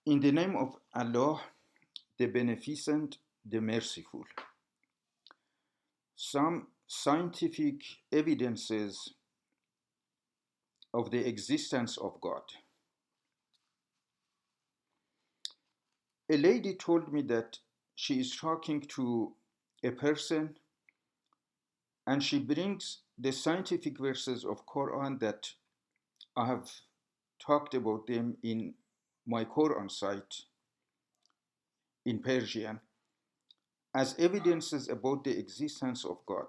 In the name of Allah, the Beneficent, the Merciful. Some scientific evidences of the existence of God. A lady told me that she is talking to a person and she brings the scientific verses of Quran that I have talked about them in my Quran site in Persian as evidences about the existence of God.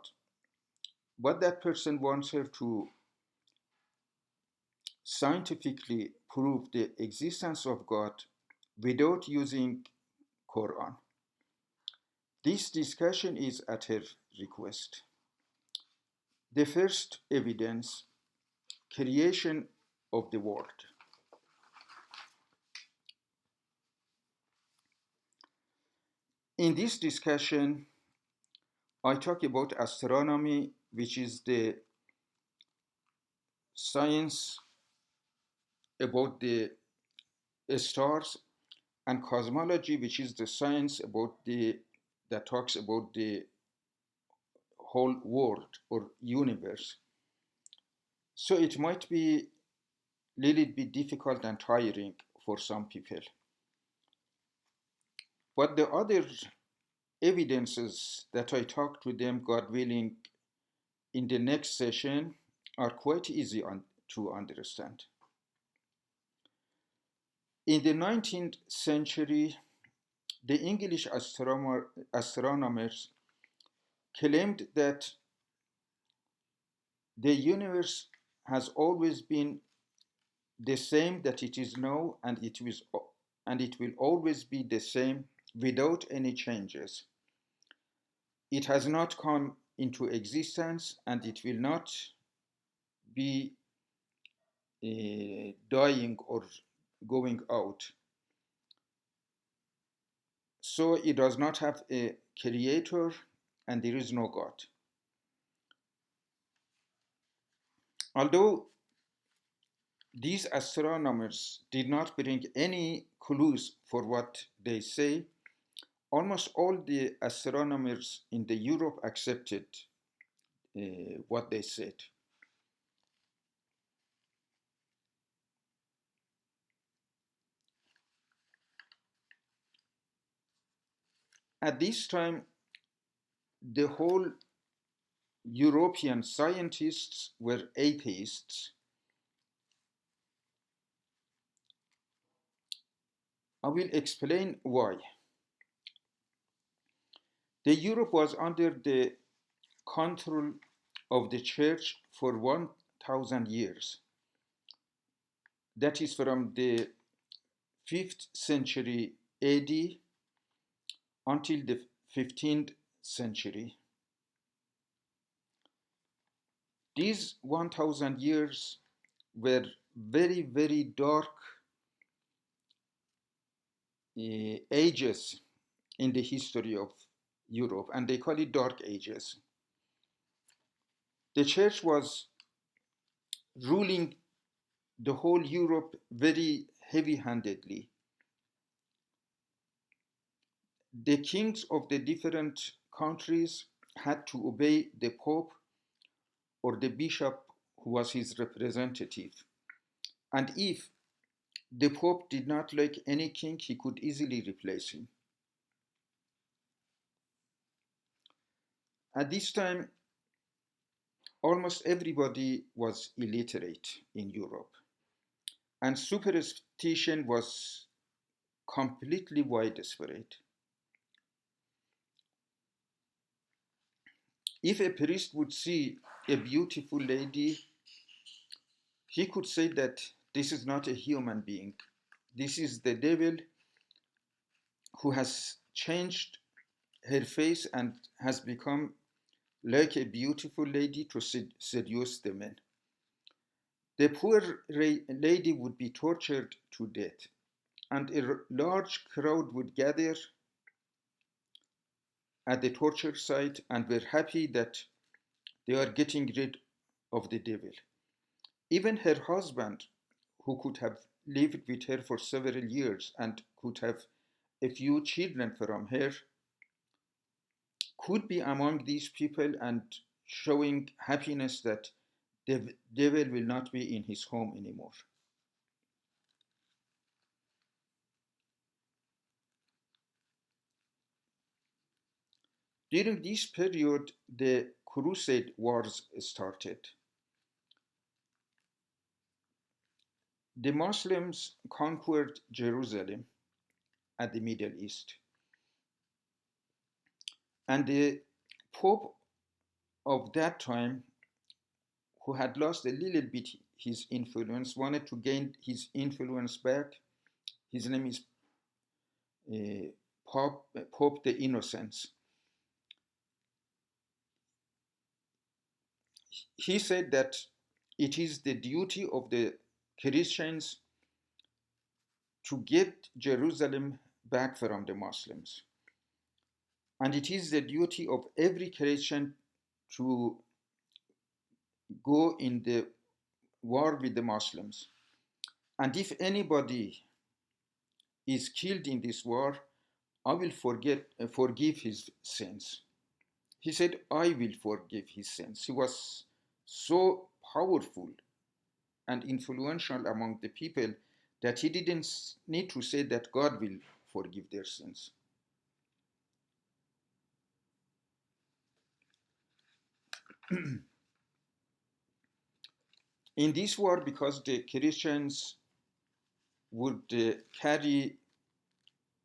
But that person wants her to scientifically prove the existence of God without using Quran. This discussion is at her request. The first evidence, creation of the world. In this discussion, I talk about astronomy, which is the science about the stars, and cosmology, which is the science about the that talks about the whole world or universe. So it might be a little bit difficult and tiring for some people. But the other evidences that I talk to them, God willing, in the next session are quite easy to understand. In the 19th century, the English astronomers claimed that the universe has always been the same that it is now, and it will always be the same without any changes. It has not come into existence, and it will not be dying or going out. So it does not have a creator, and there is no God. Although these astronomers did not bring any clues for what they say, almost all the astronomers in the Europe accepted what they said. At this time, the whole European scientists were atheists. I will explain why. The Europe was under the control of the church for 1000 years. That is from the 5th century AD until the 15th century. These 1000 years were very, very dark ages in the history of Europe, and they call it Dark Ages. The church was ruling the whole Europe very heavy handedly. The kings of the different countries had to obey the Pope or the bishop who was his representative. And if the Pope did not like any king, he could easily replace him. At this time, almost everybody was illiterate in Europe, and superstition was completely widespread. If a priest would see a beautiful lady, he could say that this is not a human being. This is the devil who has changed her face and has become like a beautiful lady to seduce the men. The poor lady would be tortured to death, and a large crowd would gather at the torture site and were happy that they are getting rid of the devil. Even her husband, who could have lived with her for several years and could have a few children from her, could be among these people and showing happiness that the devil will not be in his home anymore. During this period, the Crusade Wars started. The Muslims conquered Jerusalem at the Middle East, and the Pope of that time, who had lost a little bit his influence, wanted to gain his influence back. His name is Pope the Innocents. He said that it is the duty of the Christians to get Jerusalem back from the Muslims. And it is the duty of every Christian to go in the war with the Muslims. And if anybody is killed in this war, I will forgive his sins. He said, I will forgive his sins. He was so powerful and influential among the people that he didn't need to say that God will forgive their sins. In this war, because the Christians would carry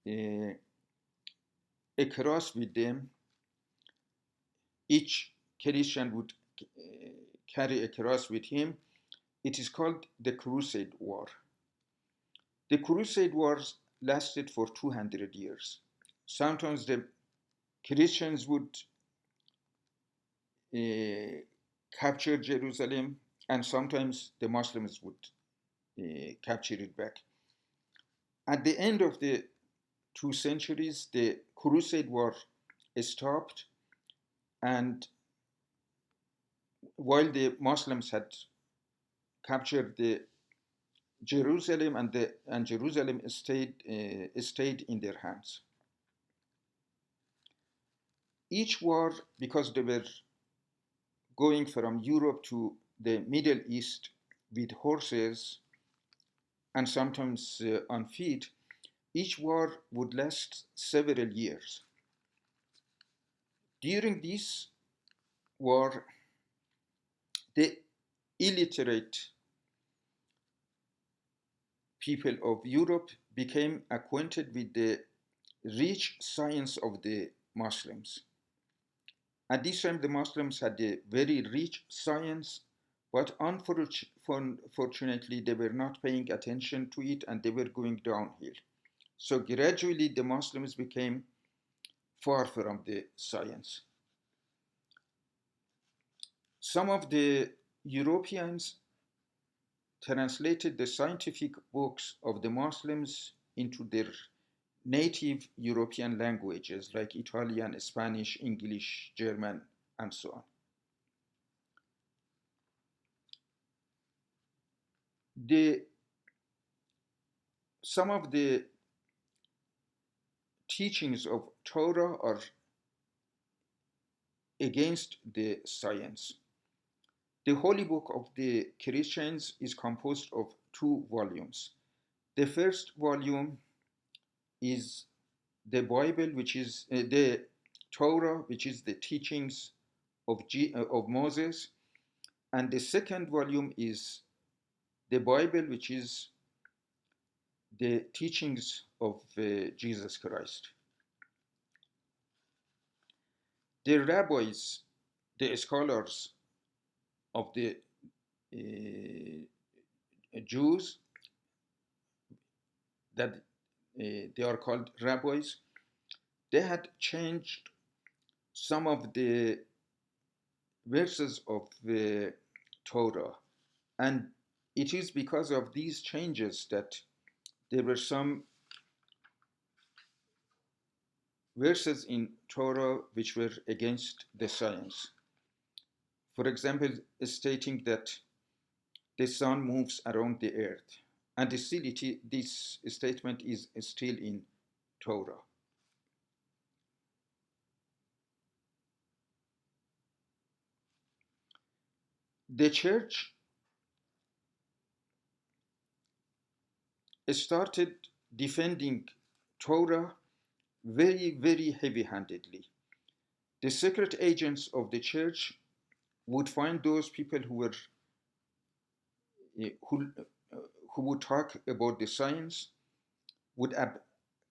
uh, a cross with them, each Christian would carry a cross with him. It is called the Crusade War. The Crusade Wars lasted for 200 years. Sometimes the Christians would uh, capture Jerusalem, and sometimes the Muslims would capture it back. At the end of the 2 centuries, the Crusade War stopped, and while the Muslims had captured the Jerusalem, and Jerusalem stayed in their hands. Each war, because they were going from Europe to the Middle East with horses and sometimes on feet, each war would last several years. During this war, the illiterate people of Europe became acquainted with the rich science of the Muslims. At this time, the Muslims had a very rich science, but unfortunately, they were not paying attention to it and they were going downhill. So gradually, the Muslims became far from the science. Some of the Europeans translated the scientific books of the Muslims into their native European languages like Italian, Spanish, English, German, and so on. The, some of the teachings of Torah are against the science. The Holy Book of the Christians is composed of 2 volumes. The first volume is the Bible, which is the Torah, which is the teachings of Moses, and the second volume is the Bible, which is the teachings of Jesus Christ. The rabbis, the scholars of the Jews, that they are called rabbis, they had changed some of the verses of the Torah. And it is because of these changes that there were some verses in Torah which were against the science. For example, stating that the sun moves around the earth. and this statement is still in Torah. The church started defending Torah very, very heavy handedly. The secret agents of the church would find those people uh, who, uh, who would talk about the science, would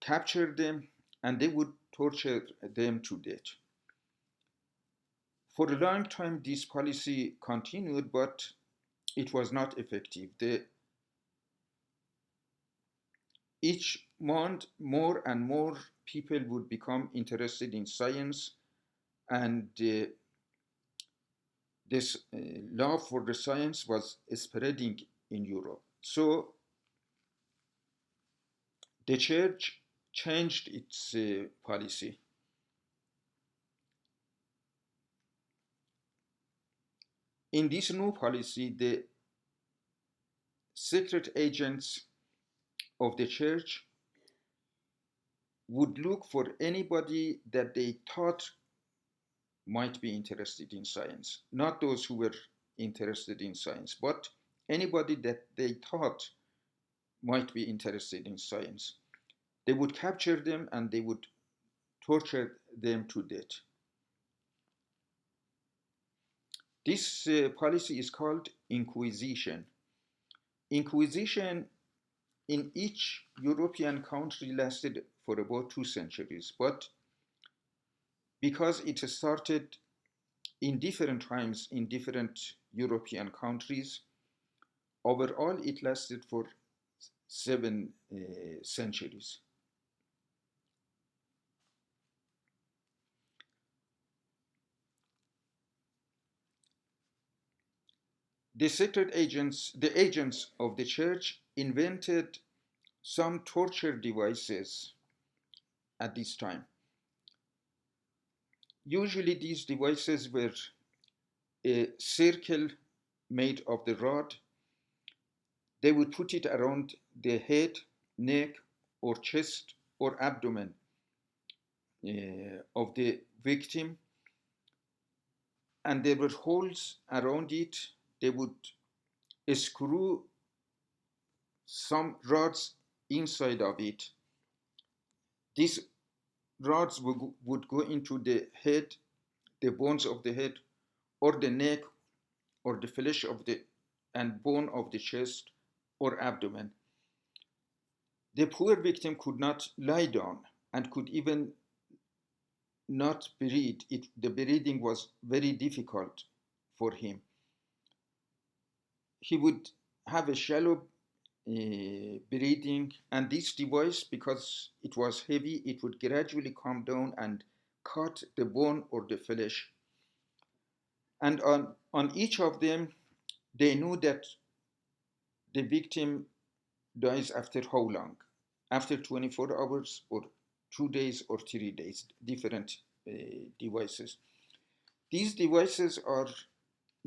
capture them, and they would torture them to death. For a long time, this policy continued, but it was not effective. Each month, more and more people would become interested in science, and this love for the science was spreading in Europe. So the church changed its policy. In this new policy, the secret agents of the church would look for anybody that they thought might be interested in science, not those who were interested in science, but anybody that they thought might be interested in science. They would capture them and they would torture them to death. This policy is called Inquisition. Inquisition in each European country lasted for about 2 centuries, but because it started in different times in different European countries, overall it lasted for 7 centuries. The agents of the church invented some torture devices at this time. Usually these devices were a circle made of the rod. They would put it around the head, neck, or chest or abdomen of the victim, and there were holes around it. They would screw some rods inside of it. These rods would go into the head, the bones of the head, or the neck, or the flesh of the and bone of the chest or abdomen. The poor victim could not lie down and could even not breathe. The breathing was very difficult for him. He would have a shallow breathing, and this device, because it was heavy, it would gradually come down and cut the bone or the flesh. And on each of them, they knew that the victim dies after how long? After 24 hours or 2 days or 3 days, different devices. These devices are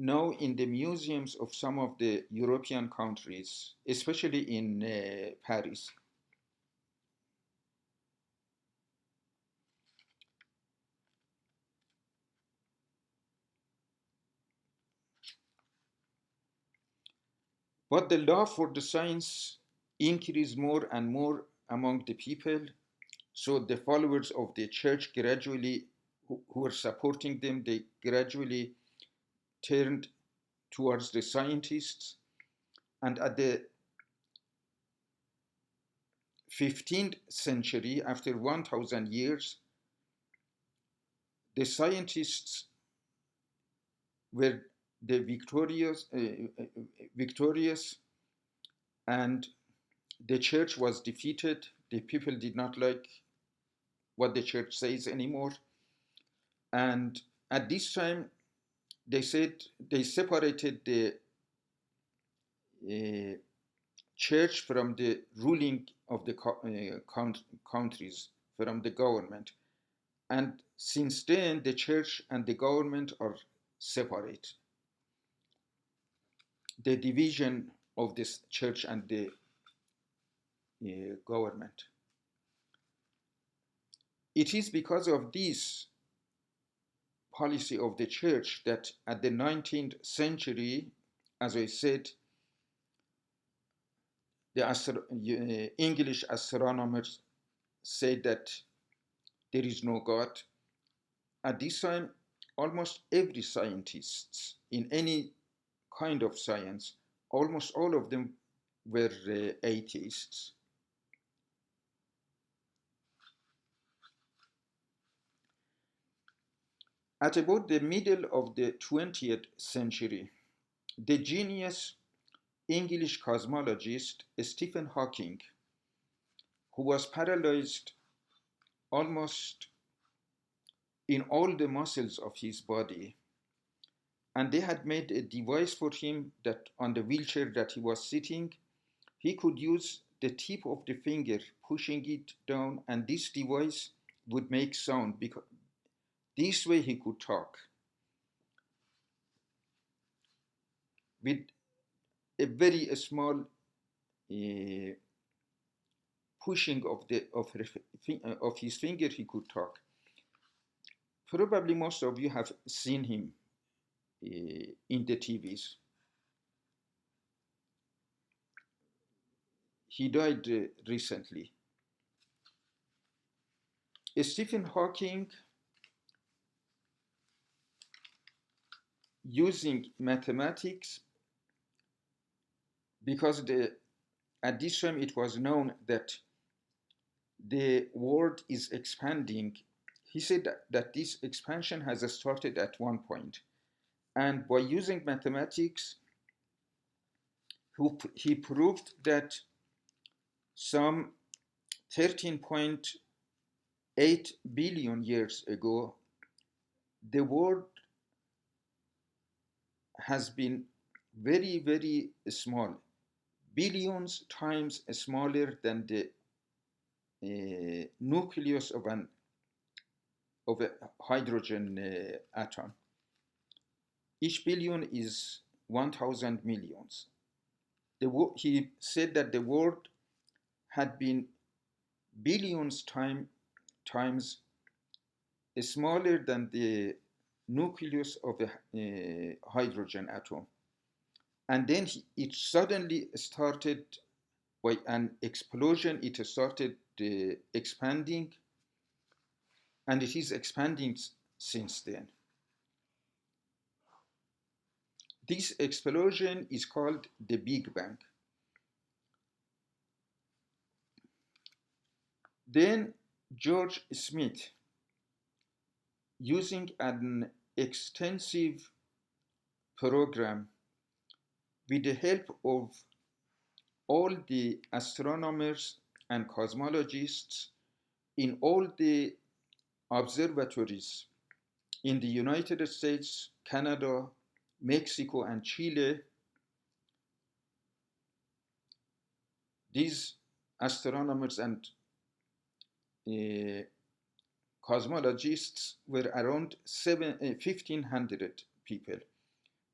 now in the museums of some of the European countries, especially in Paris. But the love for the science increased more and more among the people. So the followers of the church gradually, who were supporting them, they gradually turned towards the scientists. And at the 15th century, after 1,000 years, the scientists were the victorious, and the church was defeated. The people did not like what the church says anymore. And at this time, they said they separated the uh, church from the ruling of the countries, from the government. And since then, the church and the government are separate. The division of this church and the government. It is because of this policy of the church that at the 19th century, as I said, the English astronomers said that there is no God. At this time, almost every scientist in any kind of science, almost all of them were atheists. At about the middle of the 20th century, the genius English cosmologist Stephen Hawking, who was paralyzed almost in all the muscles of his body, and they had made a device for him that on the wheelchair that he was sitting, he could use the tip of the finger, pushing it down, and this device would make sound because this way he could talk with a very small pushing of his finger. He could talk. Probably most of you have seen him in the TVs. He died recently. Stephen Hawking, using mathematics, because at this time it was known that the world is expanding. He said that this expansion has started at one point, and by using mathematics, he proved that some 13.8 billion years ago, the world has been very, very small, billions times smaller than the nucleus of a hydrogen atom. Each billion is 1,000 millions. He said that the world had been billions times smaller than the nucleus of a hydrogen atom. And then it suddenly started, by an explosion, it started expanding, and it is expanding since then. This explosion is called the Big Bang. Then George Smith, using an extensive program with the help of all the astronomers and cosmologists in all the observatories in the United States, Canada, Mexico, and Chile, these astronomers and cosmologists were around 1,500 people.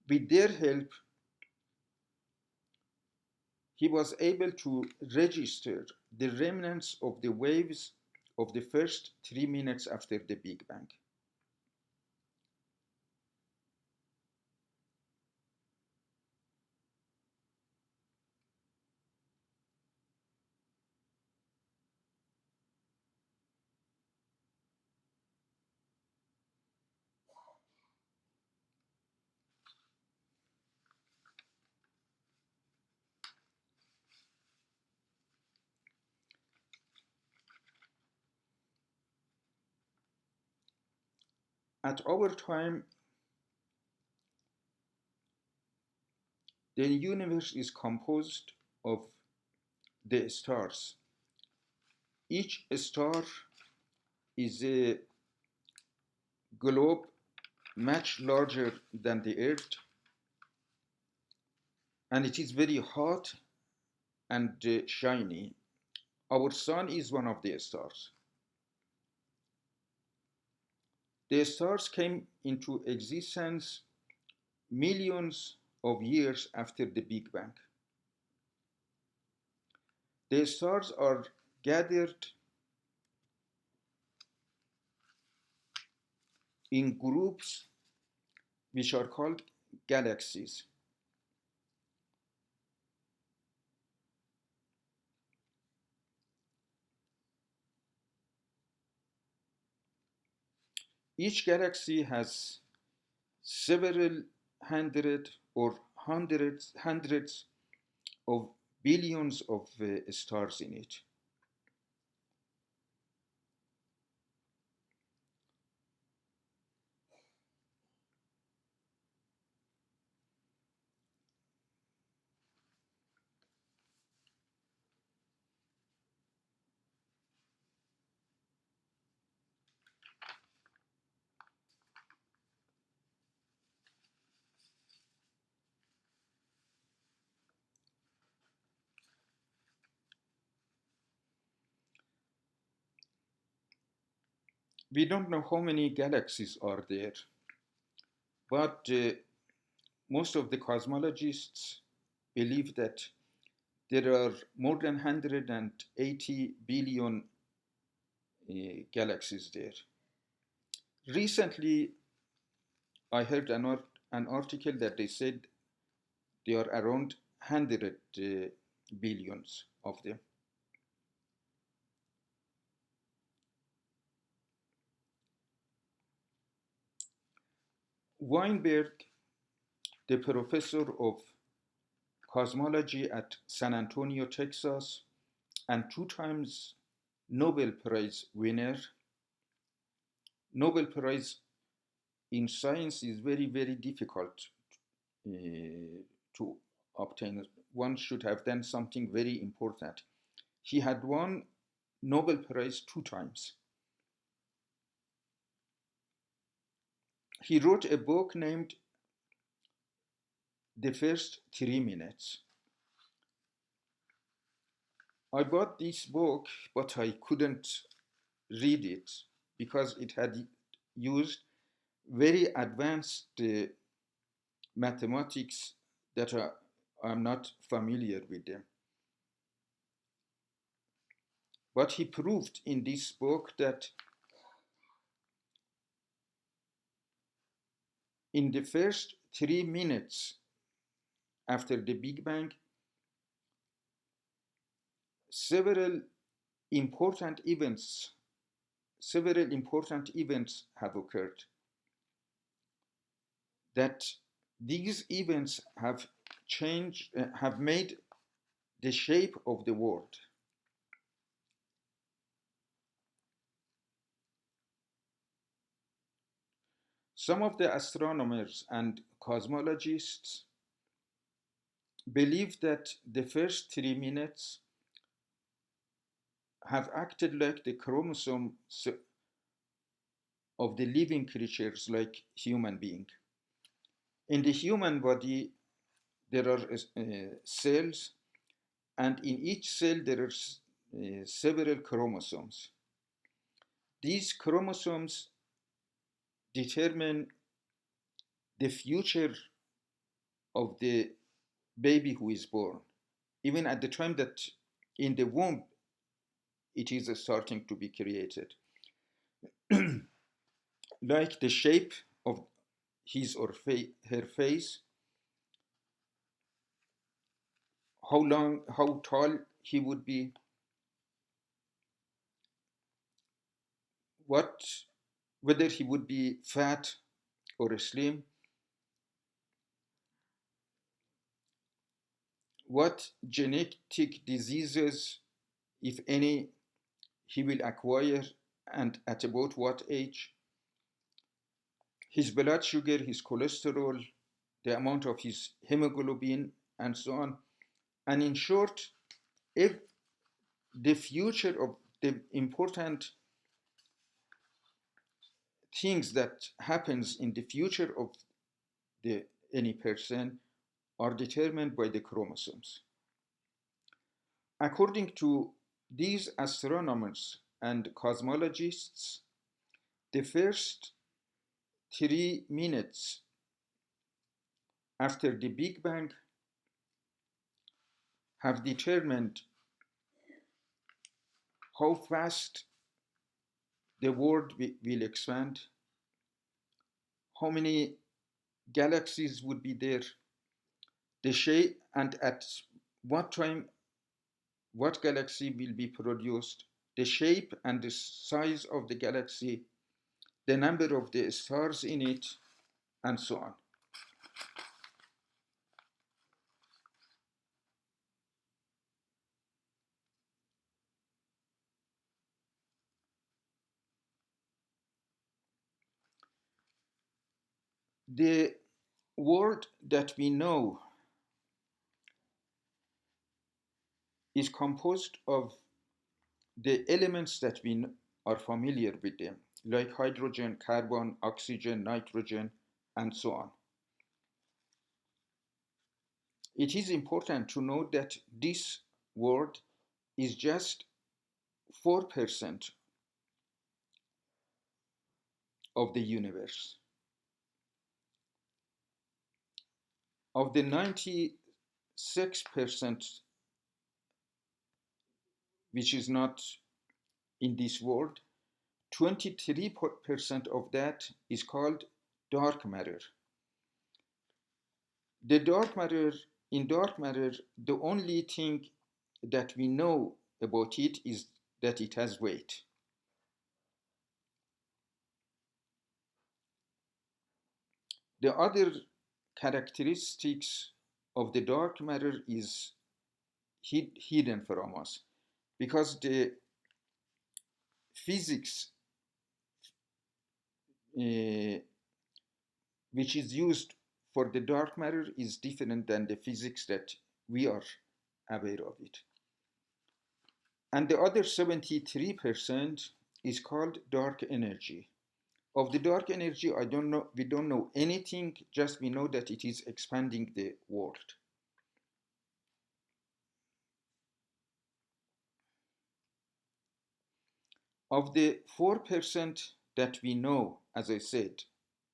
With their help, he was able to register the remnants of the waves of the first 3 minutes after the Big Bang. At our time, the universe is composed of the stars. Each star is a globe much larger than the Earth, and it is very hot and shiny. Our sun is one of the stars. The stars came into existence millions of years after the Big Bang. The stars are gathered in groups which are called galaxies. Each galaxy has several hundred or hundreds of billions of stars in it. We don't know how many galaxies are there, but most of the cosmologists believe that there are more than 180 billion galaxies there. Recently, I heard an article that they said there are around 100 billions of them. Weinberg, the professor of cosmology at San Antonio, Texas, and two times Nobel Prize winner. Nobel Prize in science is very, very difficult to obtain. One should have done something very important. He had won Nobel Prize two times. He wrote a book named The First 3 Minutes. I bought this book, but I couldn't read it because it had used very advanced mathematics that I'm not familiar with them. But he proved in this book that in the first 3 minutes after the Big Bang, several important events several important events have occurred. That these events have made the shape of the world. Some of the astronomers and cosmologists believe that the first 3 minutes have acted like the chromosomes of the living creatures like human being. In the human body, there are cells, and in each cell there are several chromosomes. These chromosomes determine the future of the baby who is born, even at the time that in the womb it is starting to be created. Like the shape of his or her face, how long, how tall he would be, what, whether he would be fat or slim, what genetic diseases, if any, he will acquire and at about what age, his blood sugar, his cholesterol, the amount of his hemoglobin, and so on. And in short, if the future of the important things that happens in the future of any person are determined by the chromosomes. According to these astronomers and cosmologists, the first 3 minutes after the Big Bang have determined how fast the world will expand, how many galaxies would be there, the shape, and at what time what galaxy will be produced, the shape and the size of the galaxy, the number of the stars in it, and so on. The world that we know is composed of the elements that we are familiar with them, like hydrogen, carbon, oxygen, nitrogen, and so on. It is important to note that this world is just 4% of the universe. Of the 96% which is not in this world, 23% of that is called dark matter. The dark matter, in dark matter, the only thing that we know about it is that it has weight. The other characteristics of the dark matter is hidden from us because the physics uh, which is used for the dark matter is different than the physics that we are aware of it. And the other 73% is called dark energy. Of the dark energy, we don't know anything, just we know that it is expanding the world. Of the 4% that we know, as I said,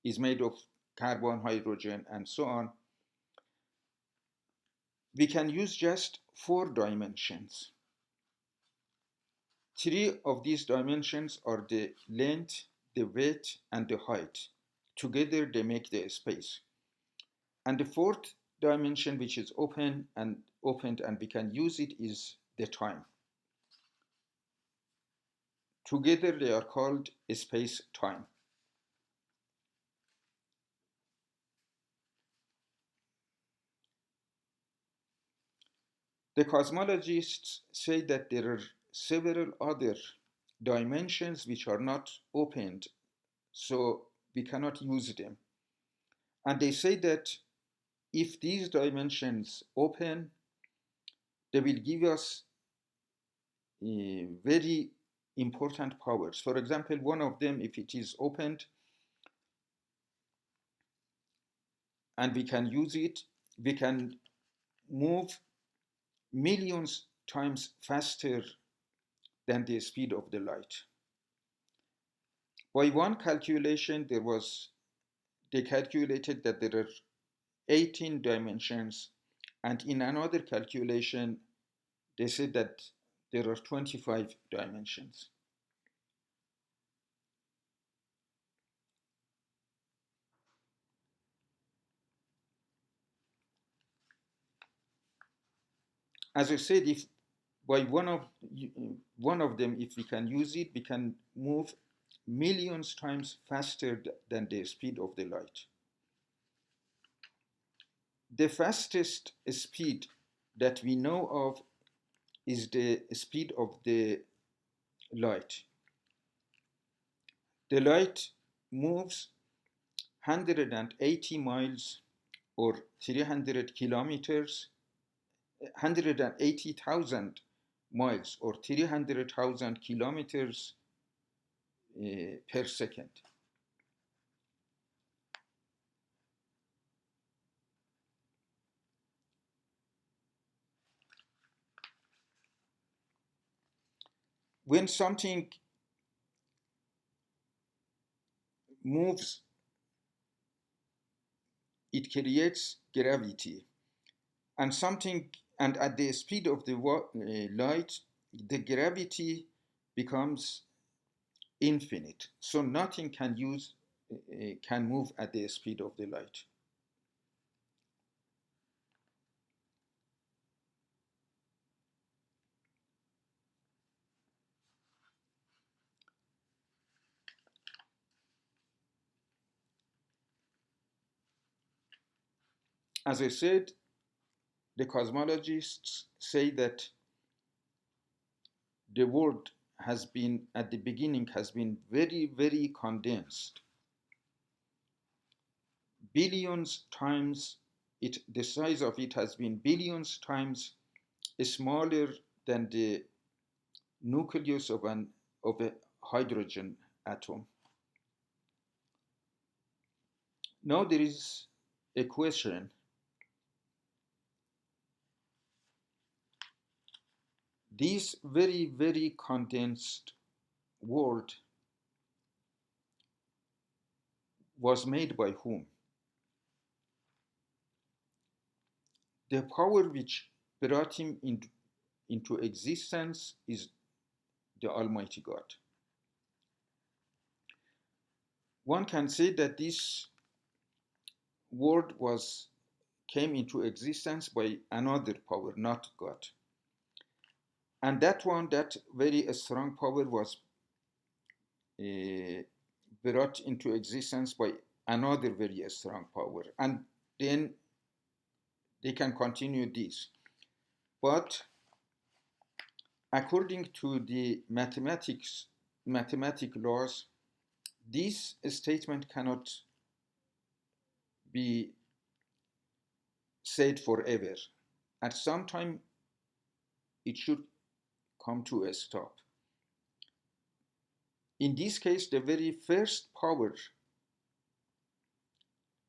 is made of carbon, hydrogen, and so on, we can use just 4 dimensions. 3 of these dimensions are the length, the width, and the height. Together they make the space. And the fourth dimension, which is opened and we can use it, is the time. Together they are called space-time. The cosmologists say that there are several other dimensions which are not opened, so we cannot use them. And they say that if these dimensions open, they will give us very important powers. For example, one of them, if it is opened and we can use it, we can move millions times faster than the speed of the light. By one calculation, they calculated that there are 18 dimensions, and in another calculation, they said that there are 25 dimensions. As I said, if by one of them, if we can use it, we can move millions times faster than the speed of the light. The fastest speed that we know of is the speed of the light. The light moves 180 miles or 300 kilometers, 180,000 miles or 300,000 kilometers per second. When something moves, it creates gravity. And at the speed of the light, the gravity becomes infinite. So nothing can move at the speed of the light. As I said, the cosmologists say that the world has been, at the beginning, has been very, very condensed. Billions times the size of it has been billions times smaller than the nucleus of a hydrogen atom. Now there is a question. This very, very condensed world was made by whom? The power which brought him into existence is the Almighty God. One can say that this world came into existence by another power, not God. And that very strong power was uh, brought into existence by another very strong power. And then they can continue this. But according to the mathematic laws, this statement cannot be said forever. At some time, it should come to a stop. In this case, the very first power,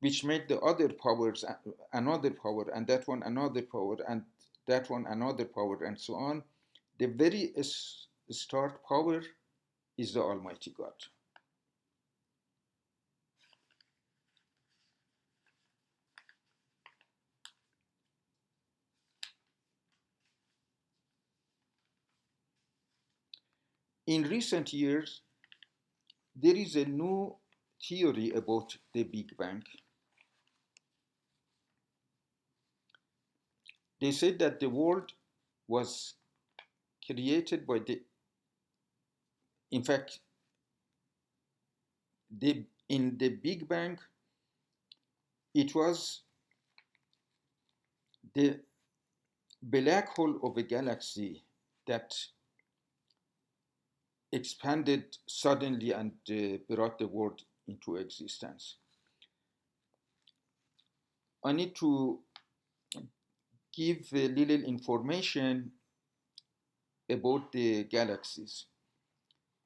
which made the other powers another power, and that one another power, and that one another power, and so on, the very start power is the Almighty God. In recent years, there is a new theory about the Big Bang. They said that the world was created by in fact, in the Big Bang, it was the black hole of a galaxy that expanded suddenly and brought the world into existence. I need to give a little information about the galaxies.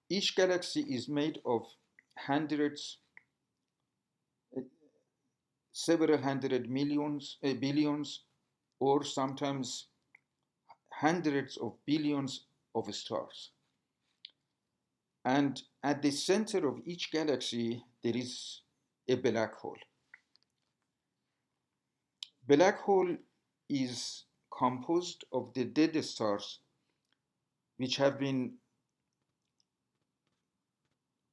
Each galaxy is made of hundreds, uh, several hundred millions, billions, or sometimes hundreds of billions of stars. And at the center of each galaxy, there is a black hole. Black hole is composed of the dead stars which have been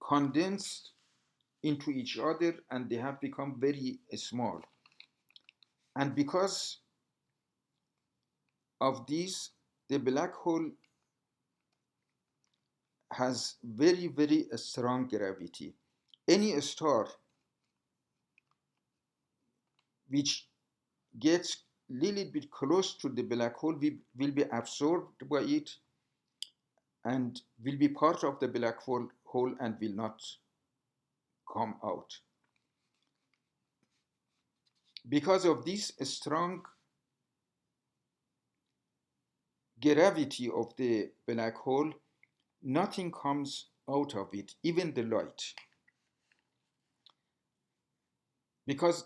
condensed into each other and they have become very small. And because of this, the black hole has very, very strong gravity. Any star which gets a little bit close to the black hole will be absorbed by it and will be part of the black hole and will not come out. Because of this strong gravity of the black hole, nothing comes out of it, even the light. Because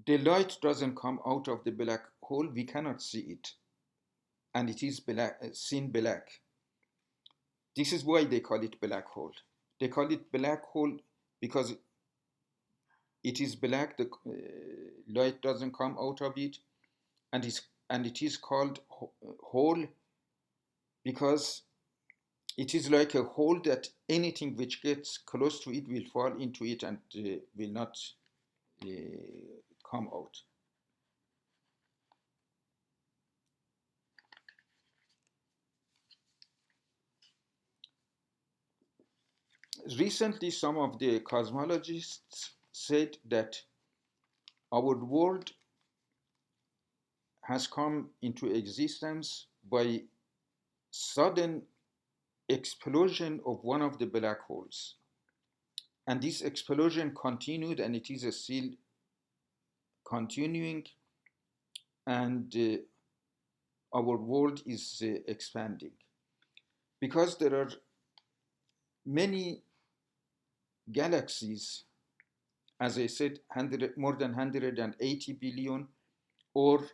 the light doesn't come out of the black hole, we cannot see it. And it is seen black. This is why they call it black hole. They call it black hole because it is black, the light doesn't come out of it, and it is called hole because It is like a hole that anything which gets close to it will fall into it and will not uh, come out. Recently, some of the cosmologists said that our world has come into existence by sudden explosion of one of the black holes. And this explosion continued, and it is still continuing, and our world is expanding. Because there are many galaxies, as I said, more than 180 billion, or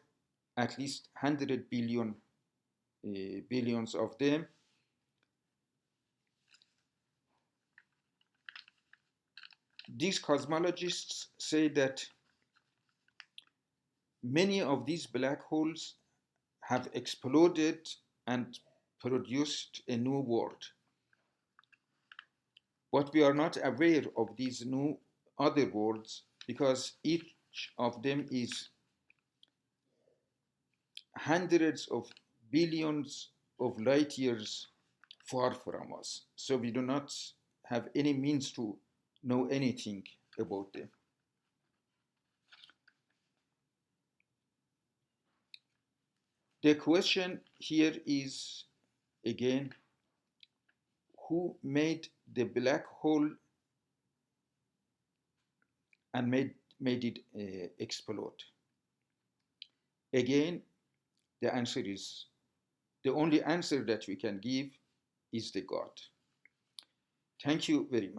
at least 100 billion billions of them. These cosmologists say that many of these black holes have exploded and produced a new world. But we are not aware of these new other worlds because each of them is hundreds of billions of light years far from us. So we do not have any means to know anything about them. The question here is again, who made the black hole and made it explode? Again, the answer is the only answer that we can give is the God. Thank you very much.